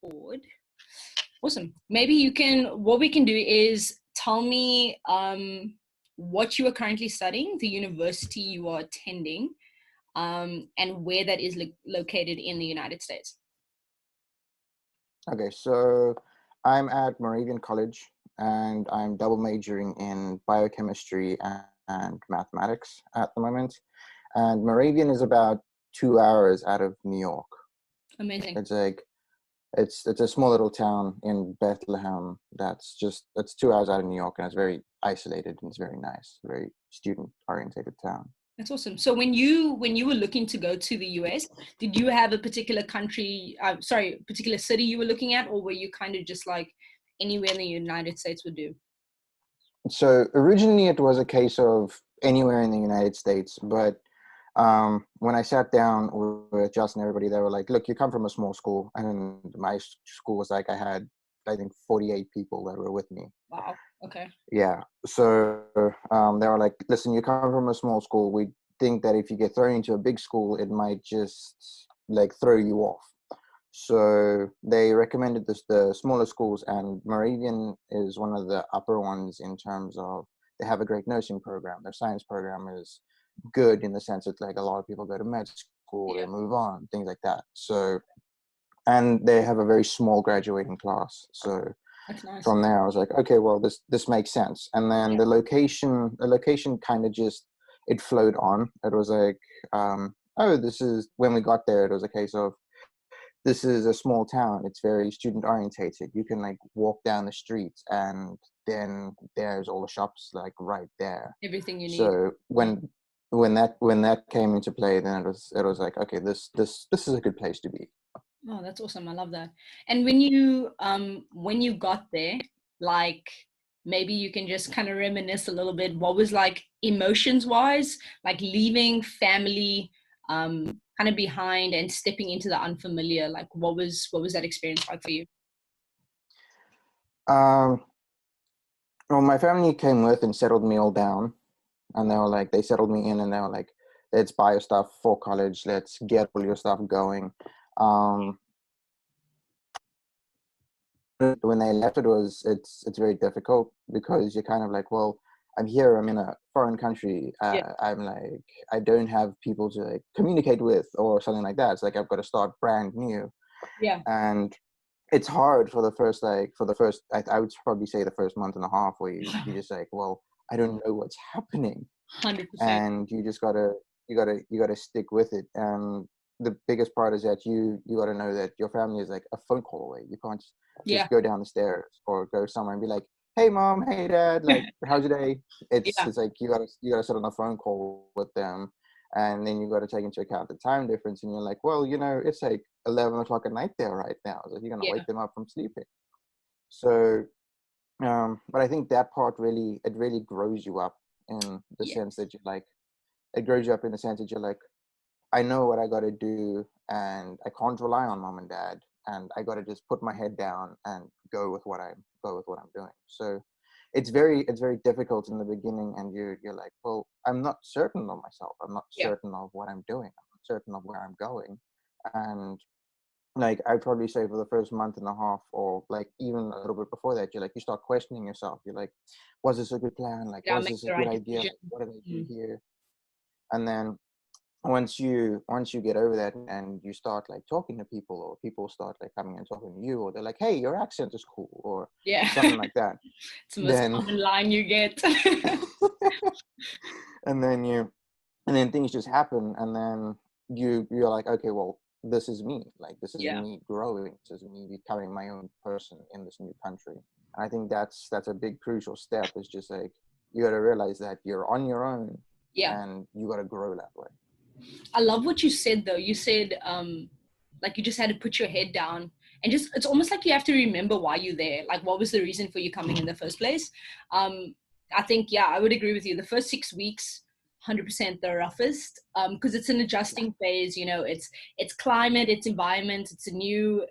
board. Awesome. Maybe what we can do is tell me what you are currently studying, the university you are attending, and where that is located in the United States. Okay, so I'm at Moravian College and I'm double majoring in biochemistry and mathematics at the moment. And Moravian is about 2 hours out of New York. Amazing. It's a small little town in Bethlehem that's 2 hours out of New York, and it's very isolated and it's very nice, very student oriented town. That's awesome. So when you were looking to go to the US, did you have a particular particular city you were looking at, or were you kind of just like anywhere in the United States would do? So originally it was a case of anywhere in the United States, but when I sat down with Justin and everybody, they were like, look, you come from a small school, and my school was like, I had, I think, 48 people that were with me. Wow. Okay. Yeah. So they were like, listen, you come from a small school. We think that if you get thrown into a big school, it might just like throw you off. So they recommended the smaller schools, and Moravian is one of the upper ones in terms of they have a great nursing program. Their science program is good in the sense that like a lot of people go to med school, they move on, things like that. So, and they have a very small graduating class. So that's nice. From there I was like, okay, well this makes sense. And then the location kind of just, it flowed on. It was like, when we got there, it was a case of, this is a small town. It's very student orientated. You can like walk down the streets and then there's all the shops like right there. Everything you need. So when that came into play, then it was like, okay, this is a good place to be. Oh, that's awesome. I love that. And when you got there, like maybe you can just kind of reminisce a little bit, what was like emotions wise, like leaving family kind of behind and stepping into the unfamiliar, like what was that experience like for you? Well, my family came with and settled me all down, and they settled me in, and they were like, let's buy your stuff for college, let's get all your stuff going. When they left, it's very difficult because you're kind of like, well, I'm here, I'm in a foreign country, I'm like, I don't have people to like communicate with or something like that. It's like I've got to start brand new. And it's hard for the first I would probably say the first month and a half, where you just like, well, I don't know what's happening. 100%. And you just gotta stick with it. And the biggest part is that you gotta know that your family is like a phone call away. You can't just go down the stairs or go somewhere and be like, hey mom, hey dad, like how's your day? It's like you gotta sit on a phone call with them, and then you gotta take into account the time difference, and you're like, well, it's like 11 o'clock at night there right now, so you're gonna wake them up from sleeping. So but I think that part really grows you up in the sense that it grows you up in the sense that you're like, I know what I gotta do, and I can't rely on mom and dad, and I gotta just put my head down and go with what I'm doing. So it's very difficult in the beginning, and you're like, well, I'm not certain of myself. I'm not certain of what I'm doing. I'm not certain of where I'm going. And like, I'd probably say for the first month and a half, or like even a little bit before that, you start questioning yourself. You're like, was this a good plan? Like, was this a good idea? Like, what did I do here? And then once you get over that and you start like talking to people, or people start like coming and talking to you, or they're like, hey, your accent is cool, or something like that. It's the most common line you get. and then things just happen, and then you're like, okay, well, this is me. Like, this is me growing. This is me becoming my own person in this new country. And I think that's a big crucial step. Is just like, you got to realize that you're on your own, and you got to grow that way. I love what you said though. You said like you just had to put your head down, and just, it's almost like you have to remember why you're there. Like, what was the reason for you coming in the first place? I think, I would agree with you. The first 6 weeks, 100% the roughest, because it's an adjusting phase. It's climate, it's environment, it's a new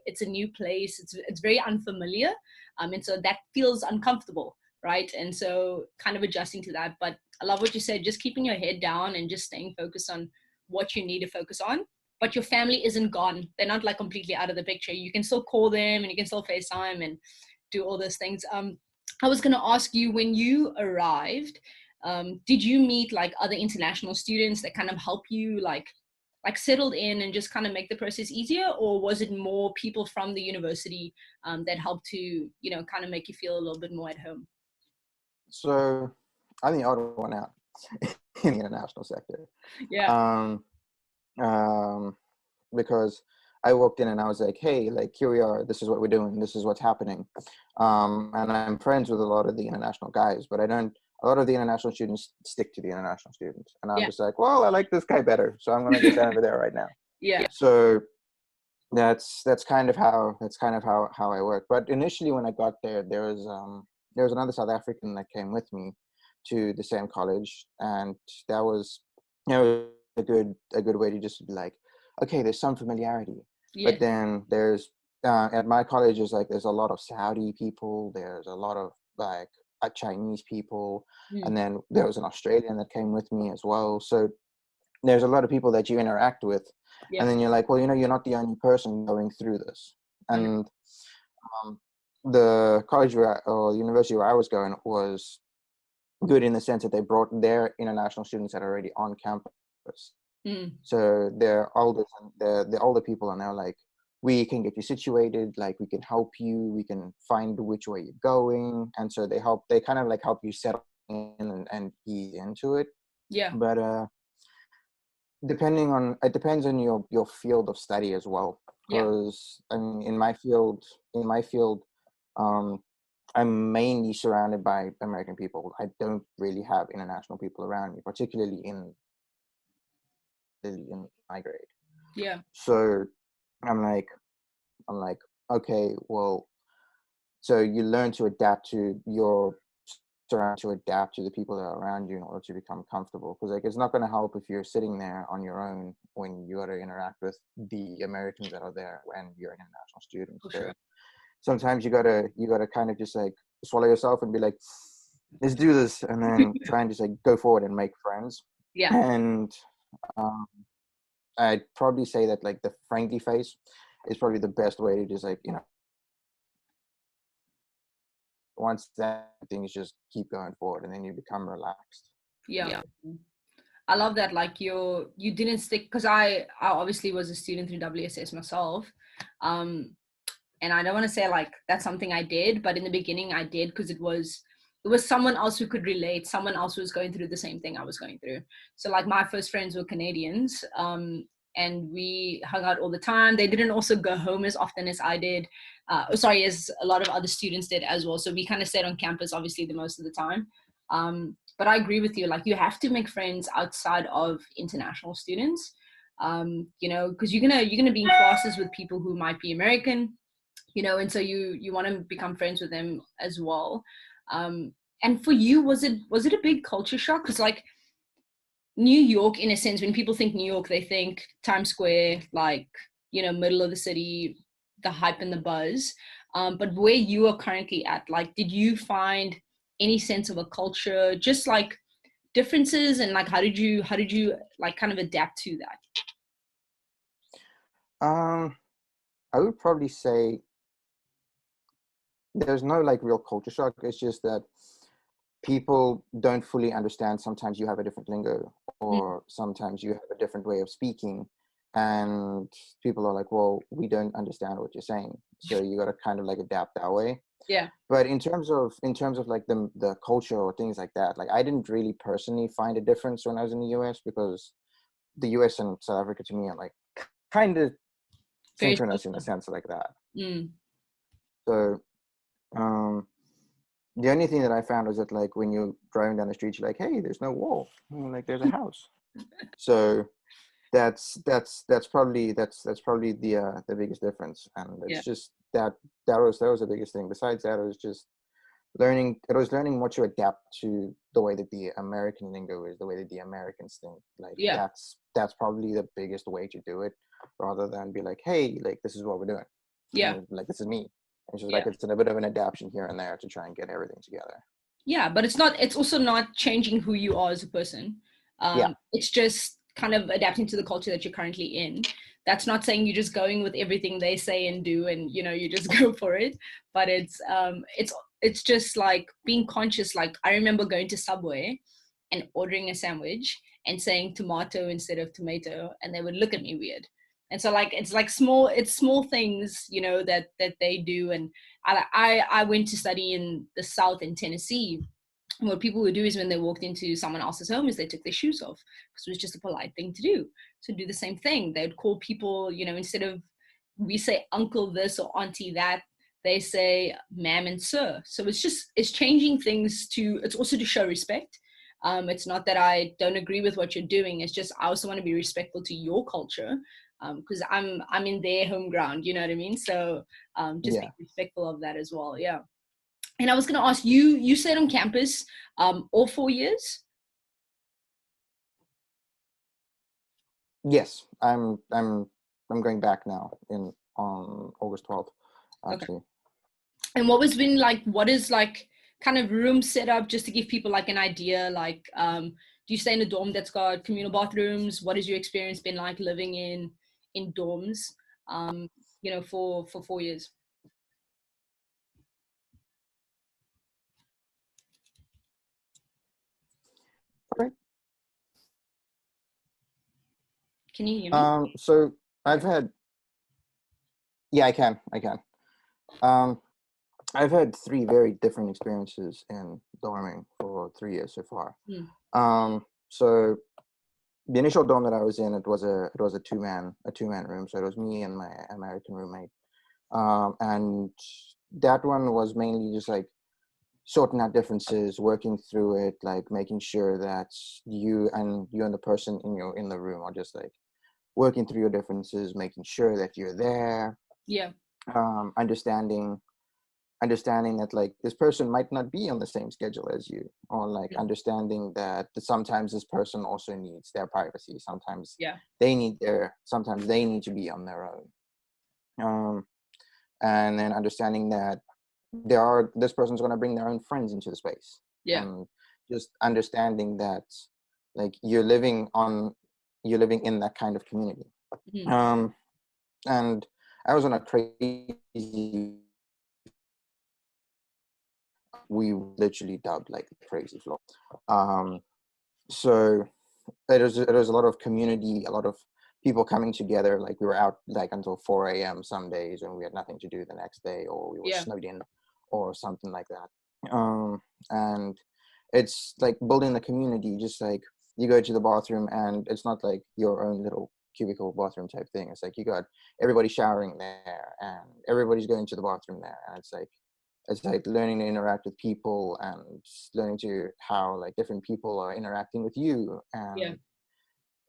place. It's very unfamiliar, and so that feels uncomfortable, right? And so kind of adjusting to that. But I love what you said, just keeping your head down and just staying focused on what you need to focus on. but your family isn't gone. They're not like completely out of the picture. You can still call them and you can still FaceTime and do all those things. I was going to ask you, when you arrived, did you meet like other international students that kind of help you like settled in and just kind of make the process easier, or was it more people from the university that helped to, you know, kind of make you feel a little bit more at home? So I'm the odd one out in the international sector. Yeah. Um, because I walked in and I was like, hey, like, here we are. This is what we're doing. This is what's happening. And I'm friends with a lot of the international guys, but a lot of the international students stick to the international students. And I'm just like, well, I like this guy better, so I'm going to go stand over there right now. Yeah. So that's kind of how I work. But initially when I got there, there was another South African that came with me to the same college, and that was, you know, a good way to just be like, okay, there's some familiarity. Yeah. But then there's at my college there's a lot of Saudi people, there's a lot of like Chinese people, and then there was an Australian that came with me as well. So there's a lot of people that you interact with, and then you're like, well, you know, you're not the only person going through this. And the college or university where I was going was good in the sense that they brought their international students that are already on campus. So they're older, the older people are now like, we can get you situated, like we can help you, we can find which way you're going. And so they kind of like help you settle in and ease into it. Yeah. But it depends on your field of study as well. Because I mean, in my field, I'm mainly surrounded by American people. I don't really have international people around me, particularly in my grade. Yeah. So I'm like, okay, well, so you learn to adapt to your surroundings, to adapt to the people that are around you in order to become comfortable. Because like, it's not going to help if you're sitting there on your own when you got to interact with the Americans that are there when you're an international student. For so sure. Sometimes you gotta kind of just like swallow yourself and be like, let's do this, and then try and just like go forward and make friends. Yeah. And I'd probably say that like the friendly face is probably the best way to just like, you know, once that things just keep going forward and then you become relaxed. Yeah. I love that. Like you didn't stick, because I obviously was a student through WSS myself. And I don't want to say like that's something I did, but in the beginning I did because it was someone else who could relate. Someone else was going through the same thing I was going through. So like my first friends were Canadians, and we hung out all the time. They didn't also go home as often as I did. As a lot of other students did as well. So we kind of stayed on campus, obviously, the most of the time. But I agree with you. Like you have to make friends outside of international students, you know, because you're gonna be in classes with people who might be American, you know, and so you want to become friends with them as well. And for you, was it a big culture shock? Because like New York, in a sense, when people think New York, they think Times Square, like, you know, middle of the city, the hype and the buzz. But where you are currently at, like, did you find any sense of a culture, just like differences, and like how did you like kind of adapt to that? I would probably say there's no like real culture shock. It's just that people don't fully understand. Sometimes you have a different lingo, or sometimes you have a different way of speaking, and people are like, well, we don't understand what you're saying, so you got to kind of like adapt that way. Yeah. But in terms of like the culture or things like that, like I didn't really personally find a difference when I was in the US, because the US and South Africa to me are like kind of synchronous in a sense like that. So the only thing that I found was that like when you're driving down the street, you're like, hey, there's no wall. Like there's a house. So that's probably the biggest difference. And it's just that was the biggest thing. Besides that, it was just learning more to adapt to the way that the American lingo is, the way that the Americans think. Like that's probably the biggest way to do it, rather than be like, hey, like this is what we're doing. And, like this is me. It's just like it's a bit of an adaptation here and there to try and get everything together. Yeah, but it's also not changing who you are as a person. It's just kind of adapting to the culture that you're currently in. that's not saying you're just going with everything they say and do, and you just go for it. But it's just like being conscious. Like I remember going to Subway and ordering a sandwich and saying tomato instead of tomato, and they would look at me weird. And so like it's small things that they do. And I went to study in the South in Tennessee. What people would do is when they walked into someone else's home is they took their shoes off, because it was just a polite thing to do. So do the same thing. They'd call people, instead of, we say uncle this or auntie that, they say ma'am and sir. So it's changing things it's also to show respect. It's not that I don't agree with what you're doing. It's just I also want to be respectful to your culture, because I'm in their home ground. You know what I mean? So just be respectful of that as well. Yeah. And I was going to ask you. You stayed on campus all 4 years. Yes, I'm going back now on August 12th, actually. Okay. And what is like kind of room set up, just to give people like an idea, like do you stay in a dorm that's got communal bathrooms? What has your experience been like living in dorms for 4 years? Okay. Can you hear me? So I've had, yeah, I can. I've had 3 very different experiences in dorming for 3 years so far. So the initial dorm that I was in, it was a two-man room. So it was me and my American roommate. And that one was mainly just like sorting out differences, working through it, like making sure that you and the person in the room are just like working through your differences, making sure that you're there. Yeah. Understanding that like this person might not be on the same schedule as you, or like understanding that sometimes this person also needs their privacy. Sometimes they need to be on their own. And then understanding that this person's going to bring their own friends into the space. Just understanding that like you're living in that kind of community. And I was on a crazy, we literally dubbed like crazy floor. So it was a lot of community, a lot of people coming together. Like we were out like until 4 a.m. some days, and we had nothing to do the next day, or we were snowed in or something like that. And it's like building the community. Just like you go to the bathroom, and it's not like your own little cubicle bathroom type thing. It's like you got everybody showering there, and everybody's going to the bathroom there, and it's like learning to interact with people, and learning to how like different people are interacting with you. And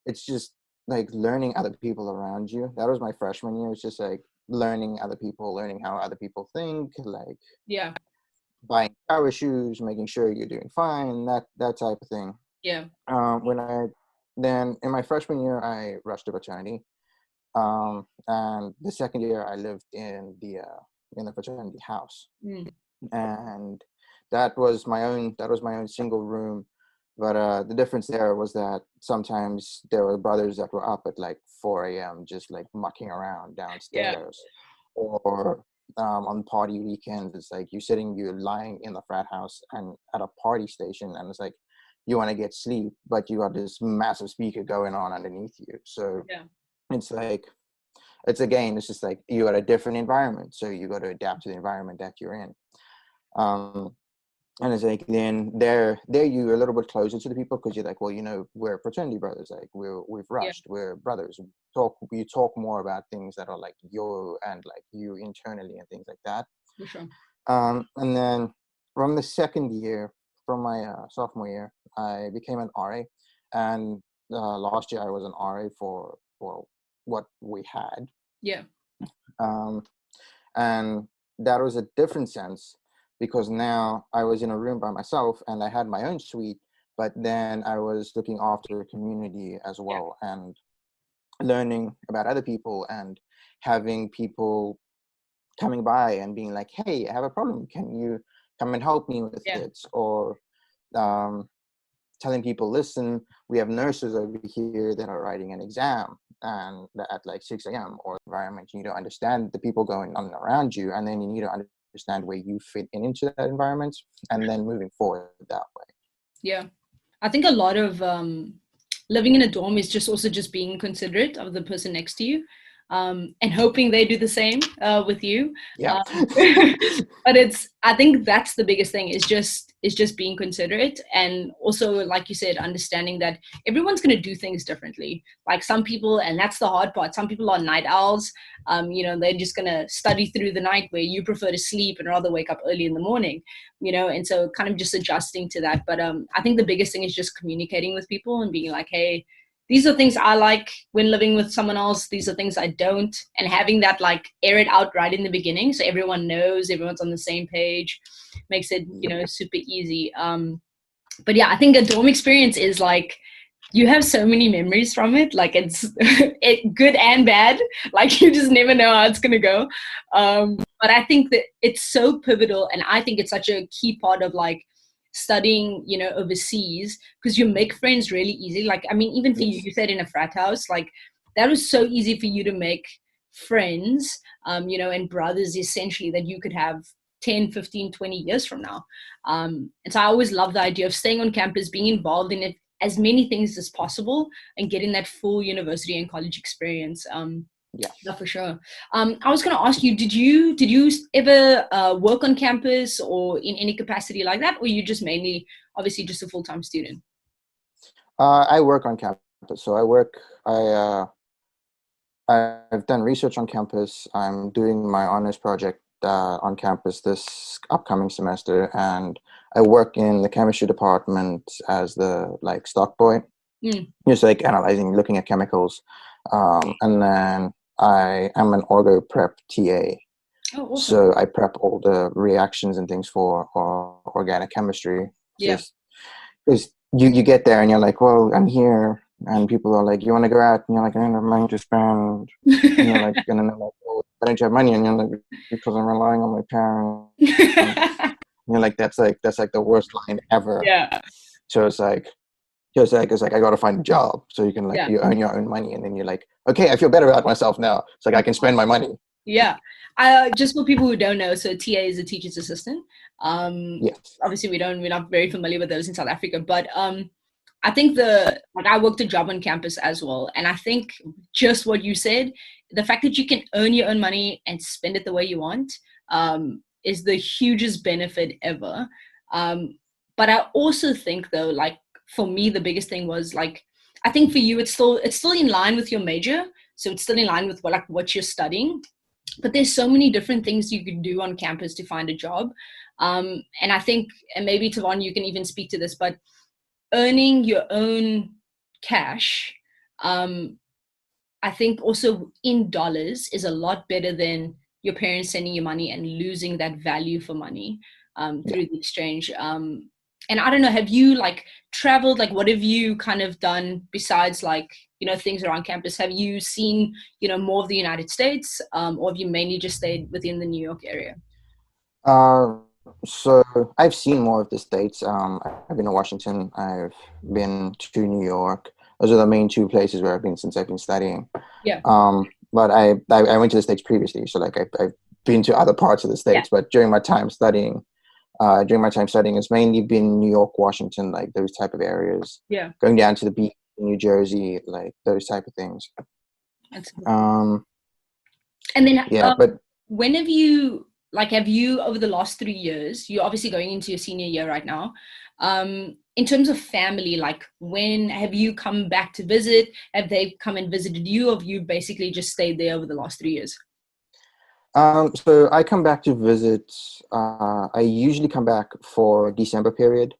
it's just like learning other people around you. That was my freshman year. It's just like learning other people, learning how other people think, like buying shower shoes, making sure you're doing fine, that type of thing. Then in my freshman year, I rushed to fraternity. And the second year I lived in the fraternity house. And that was my own single room. But the difference there was that sometimes there were brothers that were up at like 4 a.m. just like mucking around downstairs. Or on party weekends, it's like you're lying in the frat house and at a party station, and it's like you want to get sleep, but you got this massive speaker going on underneath you. So it's like, it's just like you got a different environment, so you got to adapt to the environment that you're in. And it's like then there you're a little bit closer to the people, because you're like, well, we're fraternity brothers, like we've rushed, we're brothers. We talk more about things that are like you internally and things like that. For sure. And then from the second year, from my sophomore year, I became an RA, and last year I was an RA for what we had. And that was a different sense, because now I was in a room by myself and I had my own suite, but then I was looking after a community as well, and learning about other people, and having people coming by and being like, hey, I have a problem, can you come and help me with it? Or telling people, listen, we have nurses over here that are writing an exam and at like 6 a.m. or environment. You need to understand the people going on around you, and then you need to understand where you fit into that environment, and then moving forward that way. Yeah. I think a lot of living in a dorm is just also just being considerate of the person next to you, and hoping they do the same with you. Yeah. But I think that's the biggest thing is just being considerate, and also, like you said, understanding that everyone's going to do things differently. Like some people, and that's the hard part, some people are night owls. They're just going to study through the night, where you prefer to sleep and rather wake up early in the morning, and so kind of just adjusting to that. But I think the biggest thing is just communicating with people and being like, hey, these are things I like when living with someone else. These are things I don't. And having that, like, air it out right in the beginning, so everyone knows, everyone's on the same page, makes it, super easy. But yeah, I think a dorm experience is like, you have so many memories from it. Like it's good and bad. Like you just never know how it's going to go. But I think that it's so pivotal. And I think it's such a key part of like studying, overseas, because you make friends really easy. Like, I mean, even for you said in a frat house, like that was so easy for you to make friends, and brothers essentially that you could have 10, 15, 20 years from now. And so I always love the idea of staying on campus, being involved in it, as many things as possible, and getting that full university and college experience. Yeah, for sure. I was going to ask you, did you ever work on campus or in any capacity like that, or you just mainly, obviously, just a full-time student? I work on campus. So I've done research on campus. I'm doing my honors project on campus this upcoming semester, and I work in the chemistry department as the stock boy, just like analyzing, looking at chemicals, and then I am an orgo prep TA. Oh, awesome. So I prep all the reactions and things for organic chemistry. Just because you get there and you're like, well, I'm here, and people are like, you want to go out, and you're like, I don't have money to spend, and you're like, and then they're like, well, I don't have money, and you're like, because I'm relying on my parents. And you're like, that's like the worst line ever. Yeah. So it's like I got to find a job so you can you earn your own money, and then you're like, okay, I feel better about myself now. It's like I can spend my money. Yeah. Just for people who don't know, so TA is a teacher's assistant. Yes. Obviously we're not very familiar with those in South Africa, but I think I worked a job on campus as well. And I think just what you said, the fact that you can earn your own money and spend it the way you want, is the hugest benefit ever. But I also think though, like for me, the biggest thing was like, I think for you, it's still in line with your major. So it's still in line with what you're studying. But there's so many different things you can do on campus to find a job. And I think, and maybe Tevo'n, you can even speak to this, but earning your own cash, I think also in dollars is a lot better than your parents sending you money and losing that value for money through the exchange. And I don't know, have you traveled, what have you kind of done besides things around campus? Have you seen, more of the United States, or have you mainly just stayed within the New York area? So I've seen more of the States. I've been to Washington. I've been to New York. Those are the main two places where I've been since I've been studying. Yeah. But I went to the States previously, so I've been to other parts of the States. Yeah. But during my time studying, it's mainly been New York, Washington, those type of areas. Yeah. Going down to the beach, New Jersey, those type of things. That's cool. And then but when have you over the last 3 years, you're obviously going into your senior year right now, in terms of family, when have you come back to visit? Have they come and visited you, or have you basically just stayed there over the last 3 years? So I come back to visit. I usually come back for December period,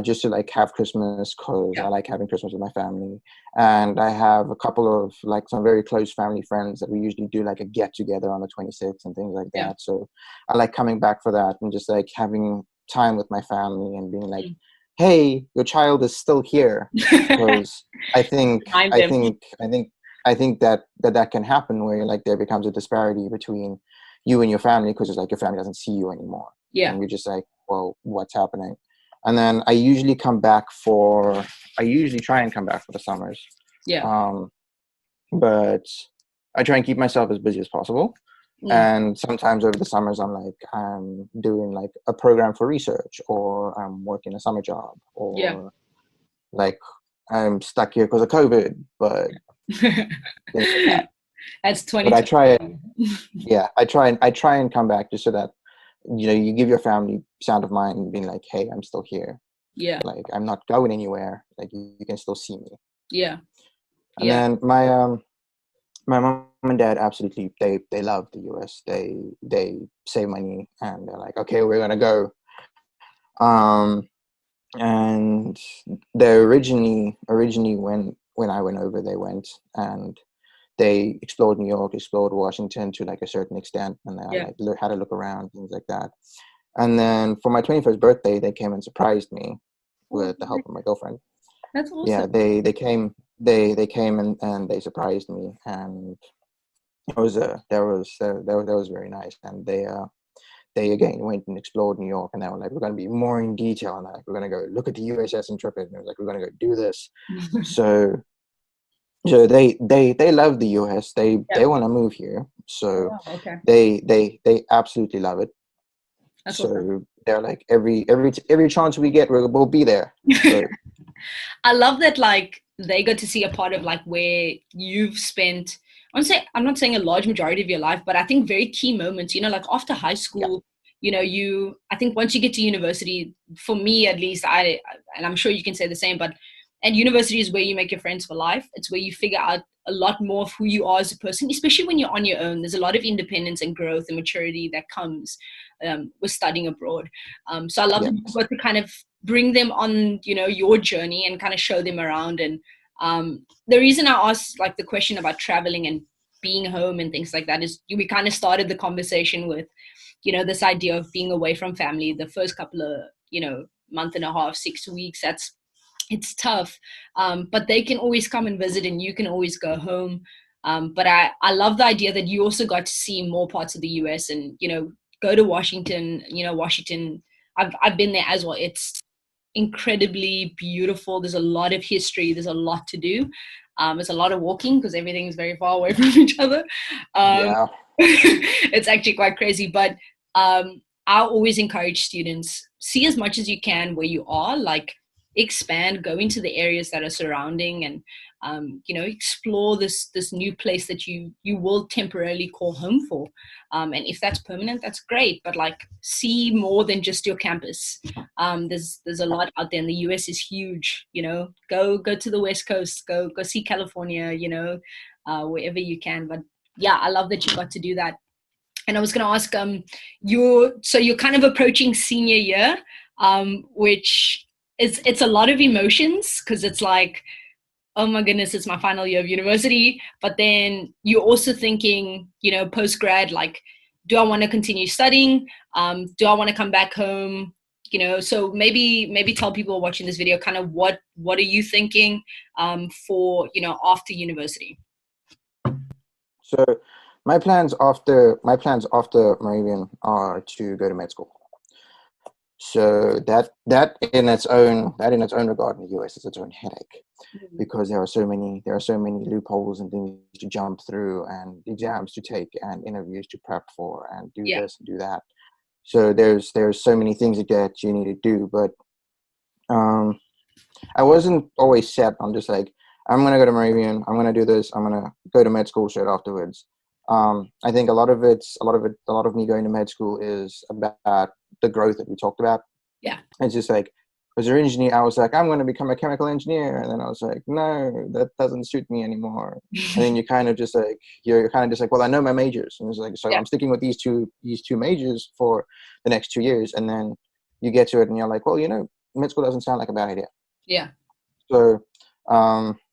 just to have Christmas, because I like having Christmas with my family. And I have a couple of some very close family friends that we usually do a get together on the 26th and things like that. So I like coming back for that and just having time with my family and being hey, your child is still here. Because I think that can happen where there becomes a disparity between you and your family, because it's your family doesn't see you anymore. Yeah. And you're just well, what's happening? And then I usually try and come back for the summers. Yeah. But I try and keep myself as busy as possible. And sometimes over the summers, I'm doing like a program for research, or I'm working a summer job, or like I'm stuck here because of COVID, but things like that. That's 20. But I try and come back just so that, you give your family sound of mind, being like, hey, I'm still here. Yeah. Like, I'm not going anywhere. Like, you can still see me. Yeah. And then my mom and dad absolutely, they love the US. They save money, and they're like, okay, we're gonna go. And they originally when I went over, they went and they explored New York, explored Washington to like a certain extent, and they had to look around, things like that. And then for my 21st birthday, they came and surprised me with the help of my girlfriend. That's awesome. Yeah, they came and they surprised me, and it was that was very nice. And they again went and explored New York, and they were like, we're going to be more in detail, and like, we're going to go look at the USS Intrepid, and it was like, we're going to go do this. so they love the US. They want to move here, so they absolutely love it. That's so awesome. They're like, every chance we get, we'll be there. So I love that, like, they got to see a part of like where you've spent, I'm not saying a large majority of your life, but I think very key moments, like after high school, I think once you get to university, for me at least, and I'm sure you can say the same, and university is where you make your friends for life. It's where you figure out a lot more of who you are as a person, especially when you're on your own. There's a lot of independence and growth and maturity that comes with studying abroad. So I love that you got to kind of bring them on, your journey and kind of show them around. And the reason I asked like the question about traveling and being home and things like that is we kind of started the conversation with, this idea of being away from family the first couple of, month and a half, 6 weeks. It's tough, but they can always come and visit and you can always go home. But I love the idea that you also got to see more parts of the US and, go to Washington. Washington, I've been there as well. It's incredibly beautiful. There's a lot of history. There's a lot to do. There's a lot of walking because everything is very far away from each other. It's actually quite crazy. But I always encourage students, see as much as you can where you are, like expand, go into the areas that are surrounding, and explore this new place that you will temporarily call home for. And if that's permanent, that's great, but like see more than just your campus. There's a lot out there, and the US is huge. Go to the West Coast, go see California, wherever you can. But yeah, I love that you got to do that. And I was going to ask, you're kind of approaching senior year, which it's a lot of emotions, because it's like, oh my goodness, it's my final year of university. But then you're also thinking, post-grad, like, do I want to continue studying? Do I want to come back home? So maybe tell people watching this video kind of what are you thinking for, after university? So my plans after Moravian are to go to med school. So that in its own regard in the US is its own headache, because there are so many loopholes and things to jump through, and exams to take, and interviews to prep for, and do this and do that. So there's so many things that you need to do. But I wasn't always set on just like, I'm gonna go to Moravian, I'm gonna do this, I'm gonna go to med school straight afterwards. I think a lot of me going to med school is about the growth that we talked about. Yeah. It's just like, because originally I was like, I'm going to become a chemical engineer. And then I was like, no, that doesn't suit me anymore. And then you're kind of just like, well, I know my majors. And it's like, so I'm sticking with these two majors for the next 2 years. And then you get to it and you're like, well, med school doesn't sound like a bad idea. Yeah. So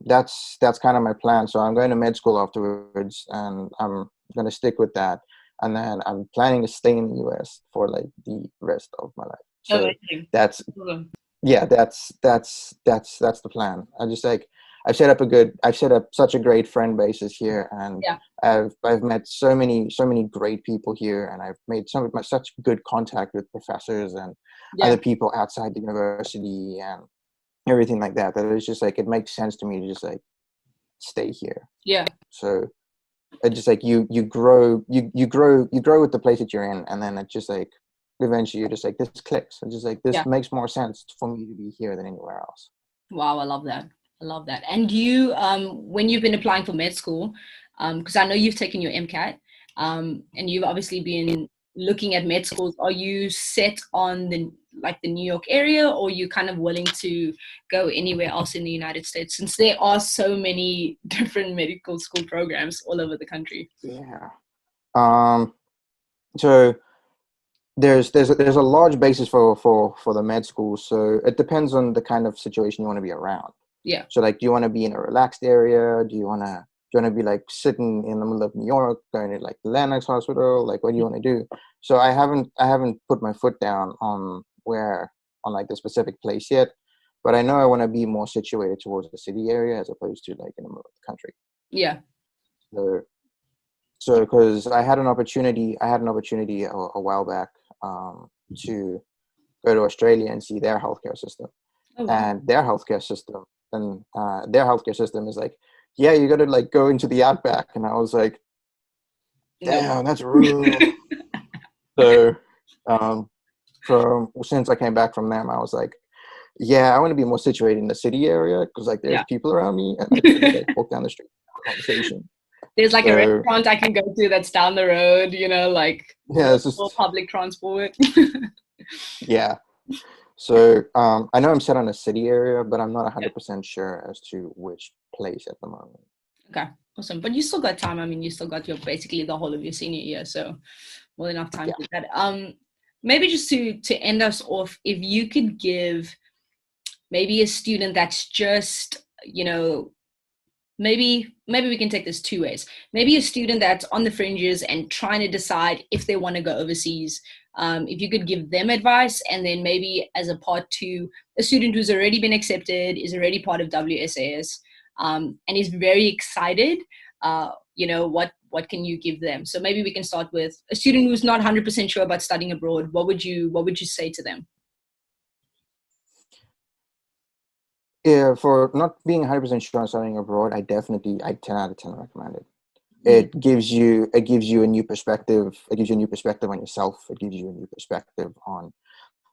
that's kind of my plan. So I'm going to med school afterwards, and I'm going to stick with that. And then I'm planning to stay in the US for like the rest of my life. So that's the plan. I just like, I've set up such a great friend basis here, and Yeah. I've met so many great people here, and I've made such good contact with professors and other people outside the university and everything like that, that it's just like, it makes sense to me to just like stay here. Yeah. So it just like you grow with the place that you're in, and then it just like eventually you're just like, this clicks. It's just like, this makes more sense for me to be here than anywhere else. Wow, I love that. I love that. And you, when you've been applying for med school, because I know you've taken your MCAT, and you've obviously been looking at med schools, are you set on the New York area, or are you kind of willing to go anywhere else in the United States, since there are so many different medical school programs all over the country? Yeah. So there's a large basis for the med school. So it depends on the kind of situation you want to be around. Yeah. So like, do you want to be in a relaxed area? Do you want to be like sitting in the middle of New York, going to like the Lennox Hospital? Like, what do you want to do? So I haven't put my foot down on like the specific place yet, but I know I want to be more situated towards the city area as opposed to like in the middle of the country. Yeah. So because I had an opportunity a while back to go to Australia and see their healthcare system. Oh, wow. And their healthcare system is like, yeah, you got to like go into the outback. And I was like, damn, that's rude. So since I came back from them, I was like, yeah, I want to be more situated in the city area, because like there's people around me, and I can just like walk down the street, have a conversation. There's like a restaurant I can go to that's down the road, like it's just public transport. Yeah. So I know I'm set on a city area, but I'm not 100% sure as to which place at the moment. Okay, awesome. But you still got time. I mean, you still got basically the whole of your senior year, so more than enough time to do that. Maybe just to end us off, if you could give maybe a student that's just, maybe we can take this two ways. Maybe a student that's on the fringes and trying to decide if they want to go overseas. If you could give them advice, and then maybe as a part to a student who's already been accepted, is already part of WSAS, and is very excited, what can you give them? So maybe we can start with a student who's not 100% sure about studying abroad. What would you say to them? Yeah, for not being 100% sure on studying abroad, I 10 out of 10 recommend it. It gives you a new perspective. It gives you a new perspective on yourself. It gives you a new perspective on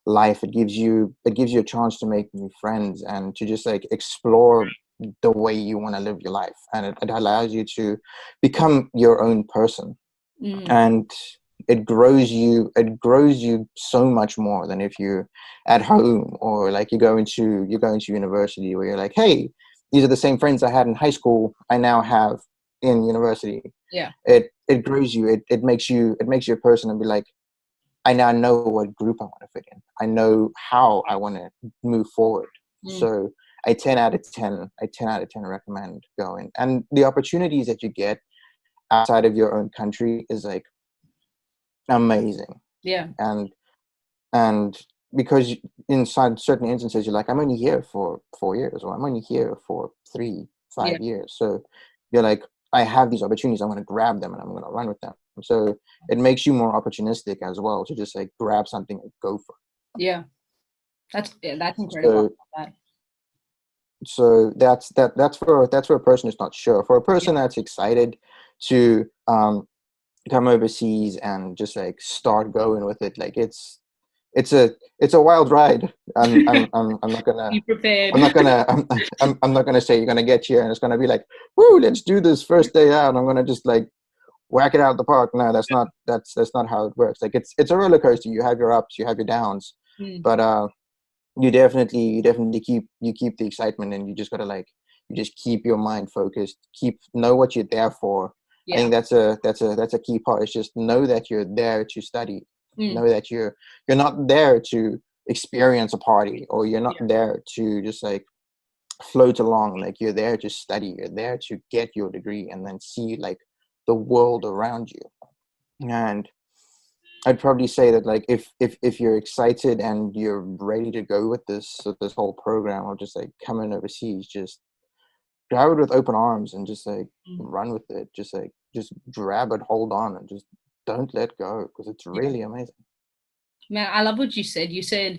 life. It gives you a chance to make new friends and to just like explore the way you want to live your life. And it allows you to become your own person. And it grows you so much more than if you're at home, or like you go into university where you're like, hey, these are the same friends I had in high school, I now have in university. Yeah. It grows you. It makes you a person, and be like, I now know what group I want to fit in. I know how I want to move forward. So I 10 out of 10 recommend going. And the opportunities that you get outside of your own country is like amazing. Yeah. And because inside certain instances, you're like, I'm only here for 4 years, or I'm only here for 3-5 years. So you're like, I have these opportunities, I'm going to grab them and I'm going to run with them. So it makes you more opportunistic as well, to just like grab something and go for it. Yeah. That's incredible. So that's for a person who's not sure. For a person that's excited to come overseas and just like start going with it, like it's a wild ride. I'm not gonna be prepared. I'm not gonna say you're gonna get here and it's gonna be like, woo, let's do this first day out, I'm gonna just like whack it out of the park. No, that's not how it works. Like it's a roller coaster. You have your ups, you have your downs, but you definitely keep the excitement, and you just gotta like, you just keep your mind focused, know what you're there for. I think that's a key part. It's just know that you're there to study. Know that you're not there to experience a party, or you're not there to just like float along. Like you're there to study. You're there to get your degree and then see like the world around you. And I'd probably say that like if you're excited and you're ready to go with this whole program, or just like coming overseas, just grab it with open arms and just like Mm. run with it. Just grab it, hold on, and just don't let go, because it's Yeah. really amazing. Man, I love what you said. You said